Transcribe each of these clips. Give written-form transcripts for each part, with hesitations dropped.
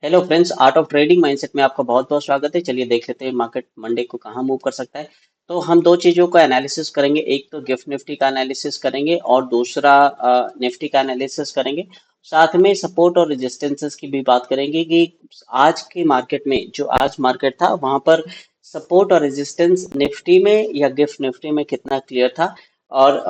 Hello friends, art of trading mindset में आपका बहुत बहुत स्वागत है। चलिए देख लेते हैं मार्केट मंडे को कहाँ मूव कर सकता है। तो हम दो चीजों का एनालिसिस करेंगे, एक तो गिफ्ट निफ्टी का एनालिसिस करेंगे और दूसरा निफ्टी का एनालिसिस करेंगे। साथ में सपोर्ट और रेजिस्टेंसेस की भी बात करेंगे कि आज के मार्केट में जो आज मार्केट था वहां पर सपोर्ट और रेजिस्टेंस निफ्टी में या गिफ्ट निफ्टी में कितना क्लियर था और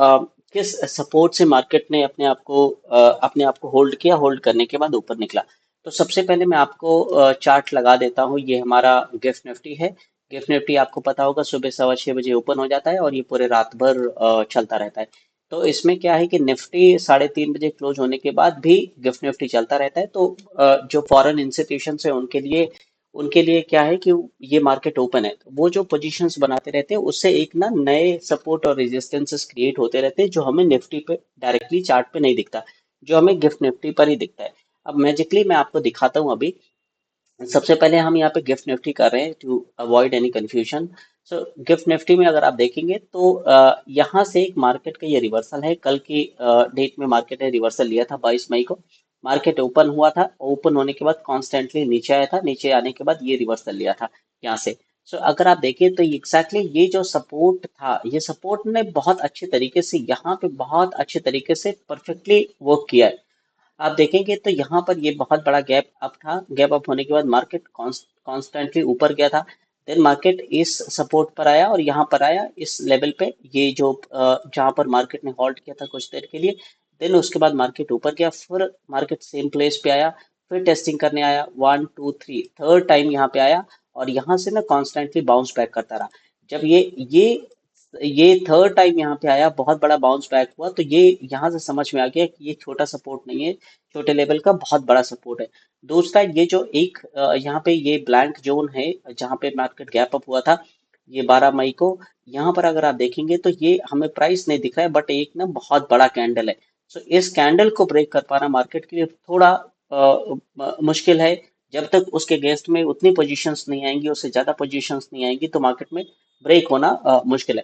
किस सपोर्ट से मार्केट ने अपने आप को होल्ड किया, होल्ड करने के बाद ऊपर निकला। तो सबसे पहले मैं आपको चार्ट लगा देता हूँ। ये हमारा गिफ्ट निफ्टी है। गिफ्ट निफ्टी आपको पता होगा सुबह 6:15 बजे ओपन हो जाता है और ये पूरे रात भर चलता रहता है। तो इसमें क्या है कि निफ्टी 3:30 बजे क्लोज होने के बाद भी गिफ्ट निफ्टी चलता रहता है। तो जो फॉरेन इंस्टीट्यूशन है उनके लिए क्या है कि ये मार्केट ओपन है तो वो जो पोजीशंस बनाते रहते हैं उससे एक ना नए सपोर्ट और रेजिस्टेंसेस क्रिएट होते रहते हैं जो हमें निफ्टी पे डायरेक्टली चार्ट पे नहीं दिखता, जो हमें गिफ्ट निफ्टी पर ही दिखता है। अब मैजिकली मैं आपको दिखाता हूँ अभी। सबसे पहले हम यहाँ पे गिफ्ट निफ्टी कर रहे हैं to avoid any confusion. So gift Nifty में अगर आप देखेंगे तो यहाँ से एक मार्केट का ये रिवर्सल है। कल की डेट में मार्केट ने रिवर्सल लिया था 22 मई को। मार्केट ओपन हुआ था, ओपन होने के बाद कॉन्स्टेंटली नीचे आया था, नीचे आने के बाद ये रिवर्सल लिया था यहाँ से। सो अगर आप देखें तो एग्जैक्टली ये जो सपोर्ट था, ये सपोर्ट ने बहुत अच्छे तरीके से यहाँ पे बहुत अच्छे तरीके से परफेक्टली वर्क किया है। आप देखेंगे तो यहाँ पर ये बहुत बड़ा गैप अप था। गैप अप होने के बाद मार्केट कॉन्स्टेंटली ऊपर गया था। देन मार्केट इस सपोर्ट पर आया और यहाँ पर आया इस लेवल पे, ये जो जहाँ पर मार्केट ने हॉल्ट किया था कुछ देर के लिए। देन उसके बाद मार्केट ऊपर गया, फिर मार्केट सेम प्लेस पे आया, फिर टेस्टिंग करने आया, 1 2 3 थर्ड टाइम यहाँ पे आया और यहाँ से ना कॉन्स्टेंटली बाउंस बैक करता रहा। जब ये ये थर्ड टाइम यहाँ पे आया, बहुत बड़ा बाउंस बैक हुआ, तो ये यहाँ से समझ में आ गया कि ये छोटा सपोर्ट नहीं है, छोटे लेवल का बहुत बड़ा सपोर्ट है। दूसरा ये जो एक यहाँ पे ये ब्लैंक जोन है जहाँ पे मार्केट गैप अप हुआ था, ये 12 मई को। यहाँ पर अगर आप देखेंगे तो ये हमें प्राइस नहीं दिख रहा है बट एक ना बहुत बड़ा कैंडल है। सो इस कैंडल को ब्रेक कर पाना मार्केट के लिए थोड़ा मुश्किल है। जब तक उसके अगेंस्ट में उतनी पोजीशंस नहीं आएंगी, उससे ज्यादा पोजीशंस नहीं आएंगी, तो मार्केट में ब्रेक होना मुश्किल है।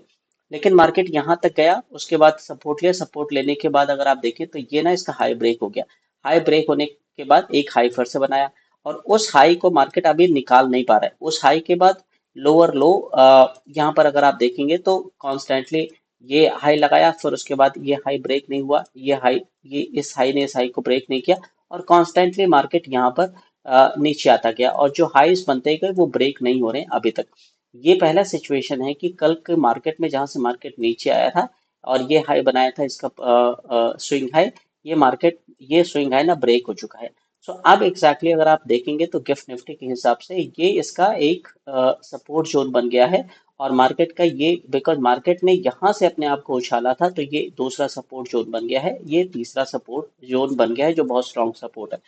लेकिन मार्केट यहाँ तक गया, उसके बाद सपोर्ट लिया, सपोर्ट लेने के बाद अगर आप देखें तो ये ना इसका हाई ब्रेक हो गया। हाई ब्रेक होने के बाद एक हाई फिर से बनाया और उस हाई को मार्केट अभी निकाल नहीं पा रहा है। उस हाई के बाद लोअर लो यहाँ पर अगर आप देखेंगे तो कॉन्स्टेंटली ये हाई लगाया, फिर उसके बाद ये हाई ब्रेक नहीं हुआ, ये इस हाई ने इस हाई को ब्रेक नहीं किया और कॉन्स्टेंटली मार्केट यहाँ पर नीचे आता गया और जो हाईज बनते गए वो ब्रेक नहीं हो रहे हैं अभी तक। ये पहला सिचुएशन है कि कल के मार्केट में जहां से मार्केट नीचे आया था और ये हाई बनाया था इसका स्विंग हाई, ये स्विंग हाई ना ब्रेक हो चुका है। सो अब एग्जैक्टली अगर आप देखेंगे तो गिफ्ट निफ्टी के हिसाब से ये इसका एक सपोर्ट जोन बन गया है और मार्केट का ये, बिकॉज मार्केट ने यहाँ से अपने आप को उछाला था तो ये दूसरा सपोर्ट जोन बन गया है, ये तीसरा सपोर्ट जोन बन गया है जो बहुत स्ट्रॉन्ग सपोर्ट है।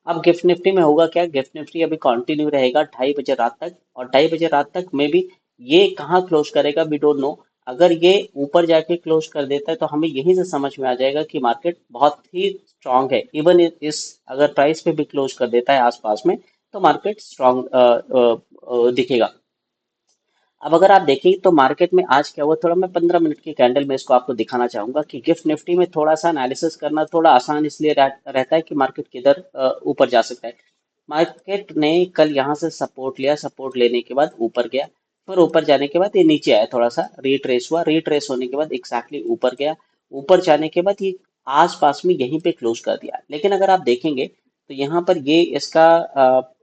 अब गिफ्ट निफ्टी में होगा क्या, गिफ्ट निफ्टी अभी कंटिन्यू रहेगा 2:30 बजे रात तक और 2:30 बजे रात तक में भी ये कहाँ क्लोज करेगा वी डोंट नो। अगर ये ऊपर जाके क्लोज कर देता है तो हमें यहीं से समझ में आ जाएगा कि मार्केट बहुत ही स्ट्रांग है। इवन इस अगर प्राइस पे भी क्लोज कर देता है आसपास में तो मार्केट स्ट्रांग दिखेगा। अब अगर आप देखें तो मार्केट में आज क्या हुआ, थोड़ा मैं 15 मिनट की कैंडल में इसको आपको दिखाना चाहूंगा कि गिफ्ट निफ्टी में थोड़ा सा एनालिसिस करना थोड़ा आसान इसलिए रहता है कि मार्केट किधर ऊपर जा सकता है। मार्केट ने कल यहाँ से सपोर्ट लिया, सपोर्ट लेने के बाद ऊपर गया, फिर ऊपर जाने के बाद ये नीचे आया, थोड़ा सा रिट्रेस हुआ, रिट्रेस होने के बाद एग्जैक्टली ऊपर गया। ऊपर जाने के बाद ये आसपास में यहीं पे क्लोज कर दिया। लेकिन अगर आप देखेंगे तो यहाँ पर ये इसका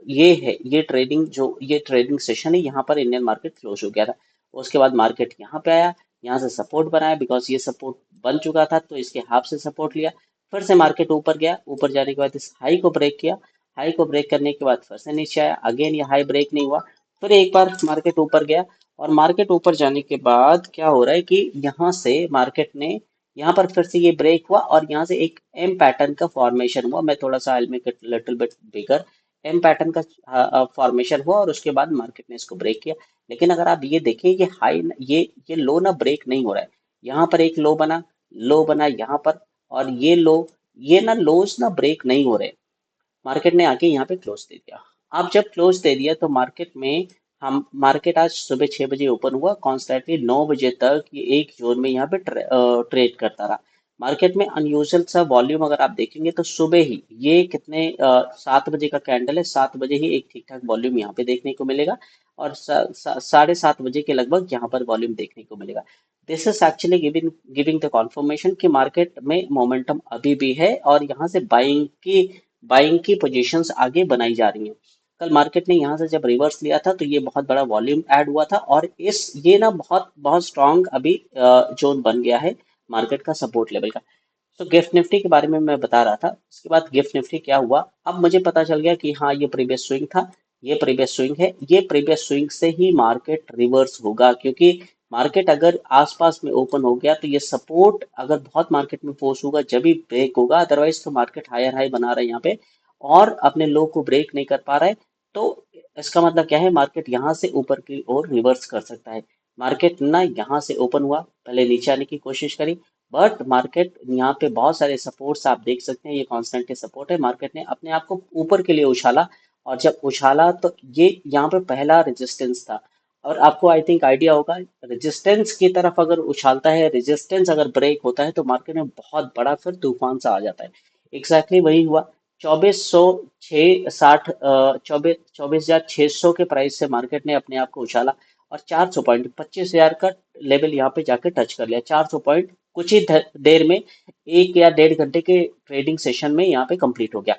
ये ट्रेडिंग सेशन है, यहाँ पर इंडियन मार्केट क्लोज हो गया था। उसके बाद मार्केट यहाँ पे आया, यहाँ से सपोर्ट बनाया, बिकॉज ये सपोर्ट बन चुका था तो इसके हाफ से सपोर्ट लिया। फिर से मार्केट ऊपर गया, ऊपर जाने के बाद इस हाई को ब्रेक किया, हाई को ब्रेक करने के बाद फिर से नीचे आया, अगेन ये हाई ब्रेक नहीं हुआ, फिर एक बार मार्केट ऊपर गया और मार्केट ऊपर जाने के बाद क्या हो रहा है कि यहाँ से मार्केट ने यहाँ पर फिर से ये ब्रेक हुआ और यहाँ से एक एम पैटर्न का फॉर्मेशन हुआ। मैं थोड़ा सा I make it little bit bigger. M pattern का फॉर्मेशन हुआ और उसके बाद मार्केट ने इसको ब्रेक किया। लेकिन अगर आप ये देखें ये हाई, ये लो ना ब्रेक नहीं हो रहा है। यहाँ पर एक लो बना यहाँ पर और ये लो, ये ना लोज ना ब्रेक नहीं हो रहे। मार्केट ने आके यहाँ पे क्लोज दे दिया। अब जब क्लोज दे दिया तो मार्केट आज सुबह 6 बजे ओपन हुआ, कॉन्स्टेंटली 9 बजे तक ये एक जोन में यहाँ पे ट्रेड करता रहा। मार्केट में अनयूजुअल सा वॉल्यूम अगर आप देखेंगे तो सुबह ही ये कितने 7 बजे का कैंडल है, 7 बजे ही एक ठीक ठाक वॉल्यूम यहाँ पे देखने को मिलेगा और 7:30 बजे के लगभग यहाँ पर वॉल्यूम देखने को मिलेगा। This is actually giving giving the confirmation कि मार्केट में मोमेंटम अभी भी है और यहाँ से बाइंग की पोजीशंस आगे बनाई जा रही हैं। कल मार्केट ने यहाँ से जब रिवर्स लिया था तो ये बहुत बड़ा वॉल्यूम ऐड हुआ था और इस ये ना बहुत बहुत स्ट्रांग अभी जोन बन गया है मार्केट का सपोर्ट लेवल का। तो गिफ्ट निफ्टी के बारे में मैं बता रहा था, उसके बाद गिफ्ट निफ्टी क्या हुआ, अब मुझे पता चल गया कि हाँ ये प्रीवियस स्विंग था, ये प्रीवियस स्विंग है, ये प्रीवियस स्विंग से ही मार्केट रिवर्स होगा क्योंकि मार्केट अगर आसपास में ओपन हो गया तो ये सपोर्ट अगर बहुत मार्केट में फोर्स होगा जब ही ब्रेक होगा, अदरवाइज तो मार्केट हायर हाई बना रहा है यहाँ पे और अपने लो को ब्रेक नहीं कर पा रहा है। तो इसका मतलब क्या है, मार्केट यहाँ से ऊपर की ओर रिवर्स कर सकता है। मार्केट ना यहाँ से ओपन हुआ, पहले नीचे आने की कोशिश करी, बट मार्केट यहाँ पे बहुत सारे सपोर्ट्स आप देख सकते हैं, ये कांस्टेंट के सपोर्ट है, मार्केट ने अपने आप को ऊपर के लिए उछाला और जब उछाला तो ये यहाँ पे पहला रेजिस्टेंस था और आपको आई थिंक आइडिया होगा, रेजिस्टेंस की तरफ अगर उछालता है, रेजिस्टेंस अगर ब्रेक होता है तो मार्केट में बहुत बड़ा फिर तूफान सा आ जाता है। एग्जैक्टली वही हुआ। 2460 24,600 के प्राइस से मार्केट ने अपने आप को उछाला और 400 पॉइंट 25,000 का लेवल यहाँ पे जाके टच कर लिया। 400 पॉइंट कुछ ही देर में, 1 या 1.5 घंटे के ट्रेडिंग सेशन में यहाँ पे कंप्लीट हो गया।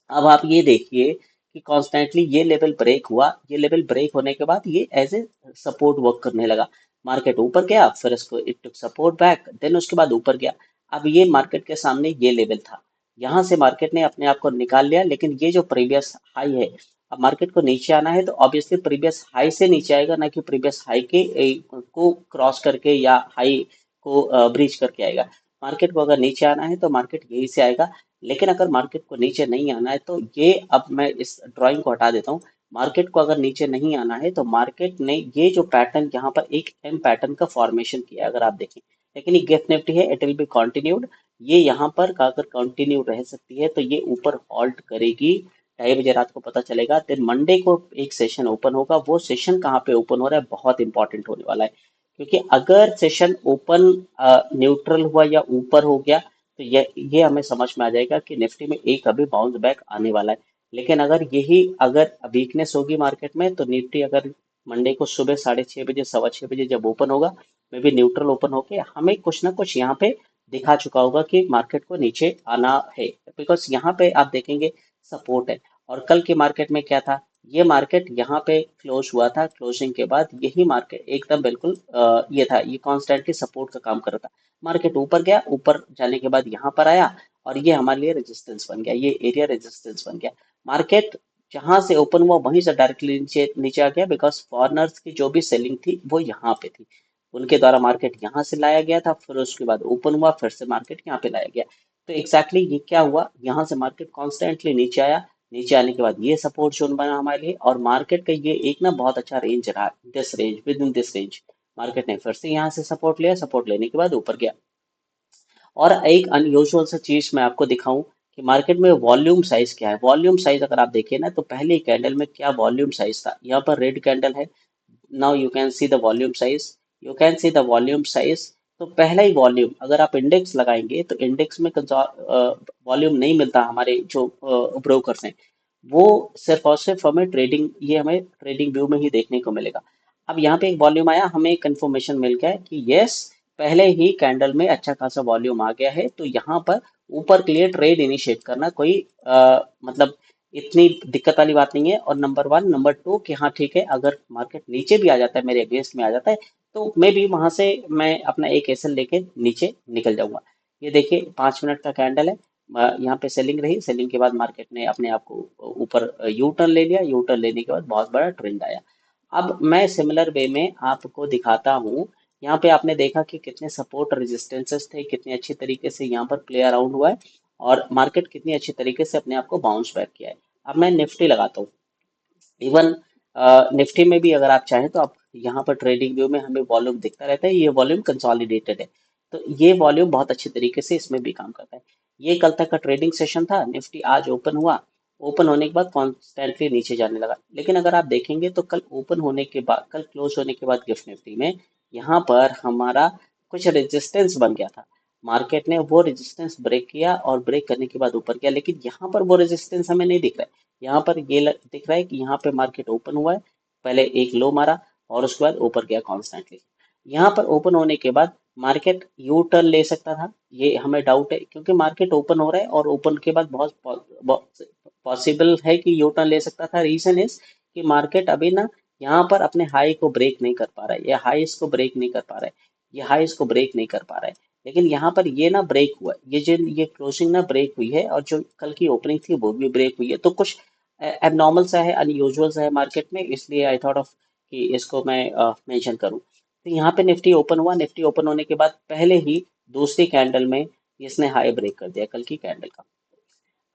अब आप ये देखिए कि कॉन्स्टेंटली ये लेवल ब्रेक हुआ, ये लेवल ब्रेक होने के बाद ये एज ए सपोर्ट वर्क करने लगा। मार्केट ऊपर गया, फिर इसको it took support back, then उसके बाद ऊपर गया। अब ये मार्केट के सामने ये लेवल था, यहाँ से मार्केट ने अपने आप को निकाल लिया, लेकिन ये जो प्रीवियस हाई है, अब मार्केट को नीचे आना है तो ऑब्वियसली प्रीवियस हाई से नीचे आएगा, ना कि प्रीवियस हाई के को क्रॉस करके या हाई को ब्रीच करके आएगा। मार्केट को अगर नीचे आना है तो मार्केट यहीं से आएगा, लेकिन अगर मार्केट को नीचे नहीं आना है तो ये, अब मैं इस ड्राइंग को हटा देता हूँ। मार्केट को अगर नीचे नहीं आना है तो मार्केट ने ये जो पैटर्न यहाँ पर एक एम पैटर्न का फॉर्मेशन किया है, अगर आप देखें, लेकिन ये गिफ्ट निफ्टी है, इट विल बी कंटिन्यूड। ये यहाँ पर अगर कंटिन्यू रह सकती है तो ये ऊपर हॉल्ट करेगी, 2:30 बजे रात को पता चलेगा। फिर मंडे को एक सेशन ओपन होगा, वो सेशन कहाँ पे ओपन हो रहा है बहुत इंपॉर्टेंट होने वाला है, क्योंकि अगर सेशन ओपन न्यूट्रल हुआ या ऊपर हो गया तो ये हमें समझ में आ जाएगा कि निफ्टी में एक अभी बाउंस बैक आने वाला है। लेकिन अगर वीकनेस होगी मार्केट में तो निफ्टी अगर मंडे को सुबह 6:30 बजे 6:15 बजे जब ओपन होगा, मे बी न्यूट्रल ओपन होके हमें कुछ ना कुछ यहाँ पे दिखा चुका होगा कि मार्केट को नीचे आना है, बिकॉज यहाँ पे आप देखेंगे सपोर्ट है। और कल के मार्केट में क्या था, ये मार्केट यहाँ पे क्लोज हुआ था, क्लोजिंग के बाद यही मार्केट एकदम बिल्कुल ये था, ये कॉन्स्टेंटली सपोर्ट का काम कर रहा था। मार्केट ऊपर गया, ऊपर जाने के बाद यहाँ पर आया और ये हमारे लिए रेजिस्टेंस बन गया, ये एरिया रेजिस्टेंस बन गया। मार्केट जहां से ओपन हुआ वहीं से डायरेक्टली नीचे नीचे आ गया, बिकॉज फॉरनर्स की जो भी सेलिंग थी वो यहाँ पे थी, उनके द्वारा मार्केट यहाँ से लाया गया था, फिर उसके बाद ओपन हुआ, फिर से मार्केट यहाँ पे लाया गया। तो एग्जैक्टली ये क्या हुआ, यहाँ से मार्केट कॉन्स्टेंटली नीचे आया, नीचे आने के बाद ये सपोर्ट जोन बना हमारे लिए और मार्केट का ये एक ना बहुत अच्छा रेंज रहा, this range, with in this range market ने फिर से यहाँ से सपोर्ट लिया, सपोर्ट लेने के बाद ऊपर गया। और एक अनयूजुअल सा चीज मैं आपको दिखाऊं कि मार्केट में वॉल्यूम साइज क्या है। वॉल्यूम साइज अगर आप देखिए ना तो पहले कैंडल में क्या वॉल्यूम साइज था, यहाँ पर रेड कैंडल है, now you can see the volume size, you can see the volume size. तो पहला ही वॉल्यूम अगर आप इंडेक्स लगाएंगे तो इंडेक्स में वॉल्यूम नहीं मिलता, हमारे जो ब्रोकर्स हैं वो सिर्फ और सिर्फ हमें ट्रेडिंग व्यू में ही देखने को मिलेगा। अब यहाँ पे एक वॉल्यूम आया, हमें एक कंफर्मेशन मिल गया है कि यस पहले ही कैंडल में अच्छा खासा वॉल्यूम आ गया है, तो यहाँ पर ऊपर के लिए ट्रेड इनिशिएट करना कोई मतलब इतनी दिक्कत वाली बात नहीं है। और नंबर वन, नंबर टू कि हाँ ठीक है, अगर मार्केट नीचे भी आ जाता है, मेरे अगेंस्ट में आ जाता है, तो मे भी वहां से मैं अपना एक एसएल लेके नीचे निकल जाऊंगा। ये देखिए 5 मिनट का कैंडल है, यहाँ पे सेलिंग रही, सेलिंग के बाद मार्केट ने अपने आप को ऊपर यू टर्न ले लिया, यू टर्न लेने के बाद बहुत बड़ा ट्रेंड आया। अब मैं सिमिलर वे में आपको दिखाता हूँ, यहाँ पे आपने देखा कि कितने सपोर्ट रेजिस्टेंसेस थे, कितने अच्छी तरीके से यहाँ पर प्ले अराउंड हुआ है और मार्केट कितनी अच्छी तरीके से अपने आप को बाउंस बैक किया है। अब मैं निफ्टी लगाता हूँ, इवन निफ्टी में भी अगर आप चाहें तो आप यहाँ पर ट्रेडिंग व्यू में हमें वॉल्यूम दिखता रहता है, ये वॉल्यूम कंसोलिडेटेड है, तो ये वॉल्यूम बहुत अच्छी तरीके से इसमें भी काम करता है। ये कल तक का ट्रेडिंग सेशन था, निफ्टी आज ओपन हुआ, ओपन होने के बाद कॉन्स्टेंटली नीचे जाने लगा, लेकिन अगर आप देखेंगे तो कल ओपन होने के बाद, कल क्लोज होने के बाद गिफ्ट निफ्टी में यहाँ पर हमारा कुछ रेजिस्टेंस बन गया था। मार्केट ने वो रेजिस्टेंस ब्रेक किया और ब्रेक करने के बाद ऊपर गया, लेकिन यहाँ पर वो रेजिस्टेंस हमें नहीं दिख रहा है। यहाँ पर ये दिख रहा है कि यहाँ पे मार्केट ओपन हुआ है, पहले एक लो मारा और उसके बाद ऊपर गया कॉन्स्टेंटली। यहाँ पर ओपन होने के बाद मार्केट यू टर्न ले सकता था, ये हमें डाउट है, क्योंकि मार्केट ओपन हो रहा है और ओपन के बाद बहुत पॉसिबल है कि यू टर्न ले सकता था। रीजन इज कि मार्केट अभी ना यहाँ पर अपने हाई को ब्रेक नहीं कर पा रहा है, या हाईस को ब्रेक नहीं कर पा रहा है, ये हाईस को ब्रेक नहीं कर पा रहा है। लेकिन यहाँ पर ये ना ब्रेक हुआ है, ये क्लोजिंग ना ब्रेक हुई है, और जो कल की ओपनिंग थी वो भी ब्रेक हुई है। तो कुछ एबनॉर्मल सा है, अनयूजुअल सा है मार्केट में, इसलिए आई थॉट ऑफ कि इसको मैं मेंशन करूं। तो यहाँ पे निफ्टी ओपन हुआ, निफ्टी ओपन होने के बाद पहले ही दूसरी कैंडल में इसने हाई ब्रेक कर दिया कल की कैंडल का।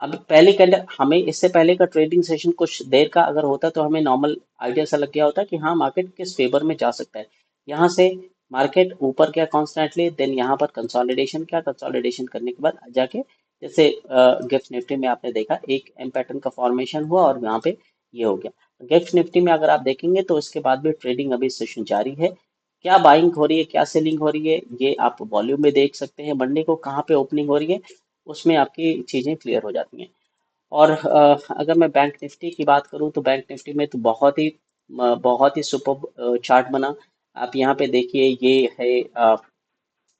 अब पहली कैंडल, हमें इससे पहले का ट्रेडिंग सेशन कुछ देर का अगर होता तो हमें नॉर्मल आइडिया सा लग गया होता कि हाँ मार्केट किस फेवर में जा सकता है। यहाँ से मार्केट ऊपर गया कॉन्स्टेंटली, देन यहाँ पर कंसोलिडेशन किया, कंसोलिडेशन करने के बाद जाके जैसे गिफ्ट निफ्टी में आपने देखा एक एम पैटर्न का फॉर्मेशन हुआ और यहाँ पे ये हो गया। गिफ्ट निफ्टी में अगर आप देखेंगे तो इसके बाद भी ट्रेडिंग अभी सेशन जारी है। क्या बाइंग हो रही है, क्या सेलिंग हो रही है, ये आप वॉल्यूम में देख सकते हैं। मंडे को कहाँ पे ओपनिंग हो रही है उसमें आपकी चीजें क्लियर हो जाती हैं। और अगर मैं बैंक निफ्टी की बात करूं तो बैंक निफ्टी में तो बहुत ही सुपर चार्ट बना। आप यहाँ पे देखिए, ये है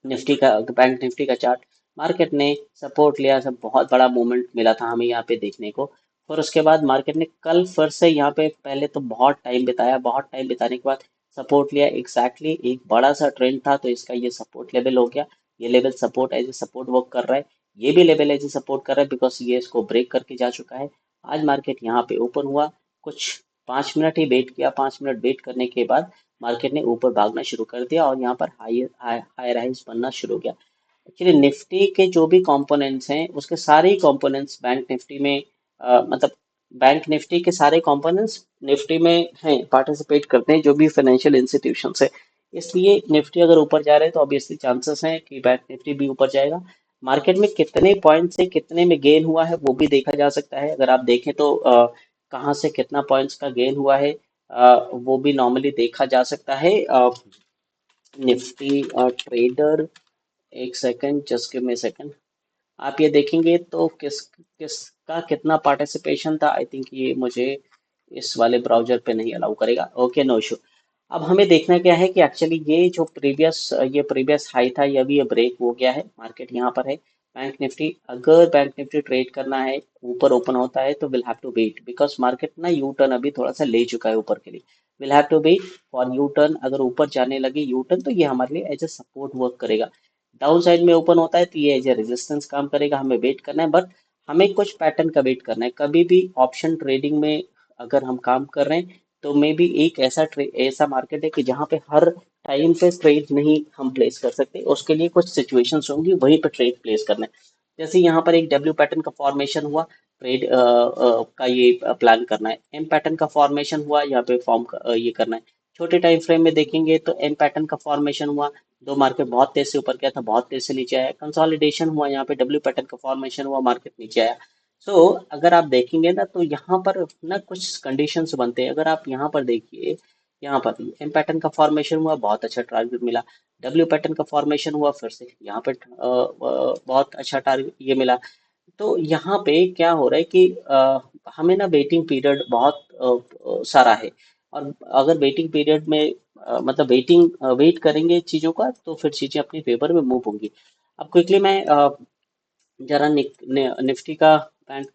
निफ्टी का, बैंक निफ्टी का चार्ट। मार्केट ने सपोर्ट लिया, सब बहुत बड़ा मूवमेंट मिला था हमें यहाँ पे देखने को। फिर उसके बाद मार्केट ने कल फिर से यहाँ पे पहले तो बहुत टाइम बिताया, बहुत टाइम बिताने के बाद सपोर्ट लिया। एग्जैक्टली एक बड़ा सा ट्रेंड था तो इसका ये सपोर्ट लेवल हो गया। ये level support as a support work कर रहा है, ये भी लेवल एज ए सपोर्ट कर रहा है, बिकॉज ये इसको ब्रेक करके जा चुका है। आज मार्केट यहाँ पे ओपन हुआ, कुछ 5 मिनट ही वेट किया, 5 मिनट वेट करने के बाद मार्केट ने ऊपर भागना शुरू कर दिया और यहाँ पर हायर हाइज बनना शुरू हो गया। एक्चुअली निफ्टी के जो भी कंपोनेंट्स हैं उसके सारे ही कंपोनेंट्स बैंक निफ्टी में मतलब बैंक निफ्टी के सारे कंपोनेंट्स निफ्टी में हैं, पार्टिसिपेट करते हैं जो भी फाइनेंशियल इंस्टीट्यूशंस है। इसलिए निफ्टी अगर ऊपर जा रहे हैं तो ऑब्वियसली चांसेस हैं कि बैंक निफ्टी भी ऊपर जाएगा। मार्केट में कितने पॉइंट से कितने में गेन हुआ है वो भी देखा जा सकता है। अगर आप देखें तो कहाँ से कितना पॉइंट्स का गेन हुआ है वो भी नॉर्मली देखा जा सकता है। निफ्टी ट्रेडर, एक second, just give me second. आप ये देखेंगे तो किसका कितना पार्टिसिपेशन था। आई थिंक ये मुझे इस वाले ब्राउजर पे नहीं अलाउ करेगा। Okay, no issue. अब हमें देखना क्या है कि एक्चुअली ये प्रीवियस हाई था, ये अभी ये ब्रेक हो गया है, मार्केट यहाँ पर है। बैंक निफ्टी, अगर बैंक निफ्टी ट्रेड करना है, ऊपर ओपन होता है तो will have to wait, because market ना यू टर्न अभी थोड़ा सा ले चुका है ऊपर के लिए। Will have to wait for U turn. अगर ऊपर जाने लगे यू टर्न तो ये हमारे लिए एज ए सपोर्ट वर्क करेगा। डाउन साइड में ओपन होता है तो ये एज ए रेजिस्टेंस काम करेगा, हमें वेट करना है। बट हमें कुछ पैटर्न का वेट करना है। कभी भी ऑप्शन ट्रेडिंग में अगर हम काम कर रहे हैं तो मे बी एक ऐसा मार्केट है कि जहाँ पे हर टाइम पे ट्रेड नहीं हम प्लेस कर सकते, उसके लिए कुछ सिचुएशंस होंगी, वहीं पे ट्रेड प्लेस करना है। जैसे यहाँ पर एक डब्ल्यू पैटर्न का फॉर्मेशन हुआ, ट्रेड का ये प्लान करना है। एम पैटर्न का फॉर्मेशन हुआ, यहाँ पे ये करना है। छोटे टाइम फ्रेम में देखेंगे तो एम पैटर्न का फॉर्मेशन हुआ, दो मार्केट बहुत तेज से ऊपर गया था, बहुत तेज से नीचे आया, कंसोलिडेशन हुआ, यहाँ पे डब्ल्यू पैटर्न का फॉर्मेशन हुआ, मार्केट नीचे आया। सो अगर आप देखेंगे ना तो यहाँ पर ना कुछ कंडीशंस बनते हैं। अगर आप यहाँ पर देखिए, यहाँ पर एम पैटर्न का फॉर्मेशन हुआ, बहुत अच्छा टारगेट मिला। डब्ल्यू पैटर्न का फॉर्मेशन हुआ, फिर से यहाँ पे बहुत अच्छा टारगेट ये मिला। तो यहाँ पे क्या हो रहा है कि हमें ना वेटिंग पीरियड बहुत सारा है, और अगर वेटिंग पीरियड में मतलब वेट करेंगे चीज़ों का तो फिर चीज़ें अपने फेवर में मूव होंगी। अब क्विकली मैं जरा निफ्टी का बैंक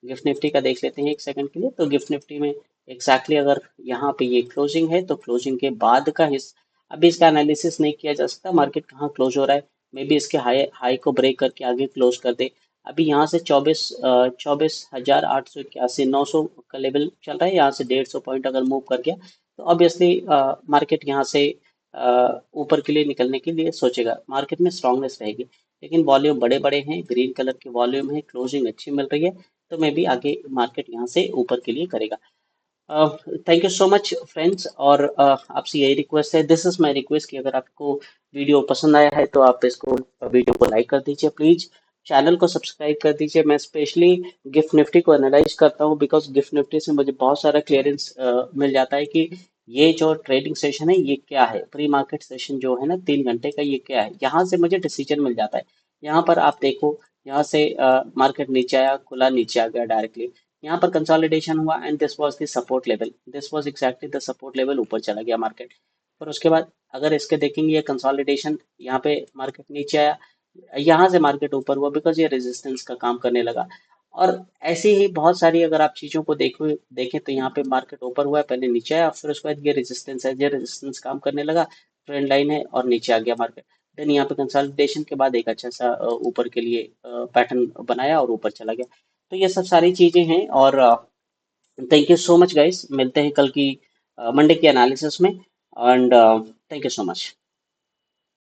गिफ्ट निफ्टी का देख लेते हैं एक सेकंड के लिए। तो गिफ्ट निफ्टी में एग्जैक्टली अगर यहाँ पे ये क्लोजिंग है तो क्लोजिंग के बाद का अभी इसका एनालिसिस नहीं किया जा सकता मार्केट कहाँ क्लोज हो रहा है। मे बी इसके हाई हाई को ब्रेक करके आगे क्लोज कर दे। अभी यहाँ से 24,881 900 का लेवल चल रहा है, यहाँ से 150 पॉइंट अगर मूव कर गया तो ऑब्वियसली मार्केट यहाँ से ऊपर के लिए निकलने के लिए सोचेगा, मार्केट में स्ट्रांगनेस रहेगी। लेकिन वॉल्यूम बड़े बड़े हैं, ग्रीन कलर के वॉल्यूम है, क्लोजिंग अच्छी मिल रही है, तो मे बी आगे मार्केट यहाँ से ऊपर के लिए करेगा। Thank you so much friends. और आपसे यही रिक्वेस्ट है, दिस इज माय रिक्वेस्ट कि अगर आपको वीडियो पसंद आया है तो आप इसको वीडियो को लाइक कर दीजिए प्लीज। चैनल को सब्सक्राइब कर दीजिए। मैं स्पेशली गिफ्ट निफ्टी को एनालाइज करता हूँ, बिकॉज गिफ्ट निफ्टी से मुझे बहुत सारा क्लियरेंस मिल जाता है कि ये जो ट्रेडिंग सेशन है ये क्या है, प्री मार्केट सेशन जो है ना 3 घंटे का, ये क्या है। यहाँ से मुझे डिसीजन मिल जाता है। यहाँ पर आप देखो, यहाँ से मार्केट नीचे आया, खुला, नीचे आ गया डायरेक्टली। यहाँ पर कंसोलिडेशन हुआ and this was the support level, this was exactly the support level, ऊपर चला गया मार्केट। पर उसके बाद अगर इसके देखेंगे, ये कंसोलिडेशन, यहाँ पे मार्केट नीचे आया, यहाँ से मार्केट ऊपर हुआ, बिकॉज ये रेजिस्टेंस का काम करने लगा। और ऐसी ही बहुत सारी अगर आप चीजों को देखो, देखें तो यहाँ पे मार्केट ऊपर हुआ है, पहले नीचे आया, फिर उसके बाद ये रेजिस्टेंस है, ये रेजिस्टेंस काम करने लगा, ट्रेंड लाइन है और नीचे आ गया मार्केट। देन यहाँ पे कंसोलिडेशन के बाद एक अच्छा सा ऊपर के लिए पैटर्न बनाया और ऊपर चला गया। तो ये सब सारी चीजें हैं। और thank you so much guys, मिलते हैं कल की मंडे की एनालिसिस में। And thank you so much.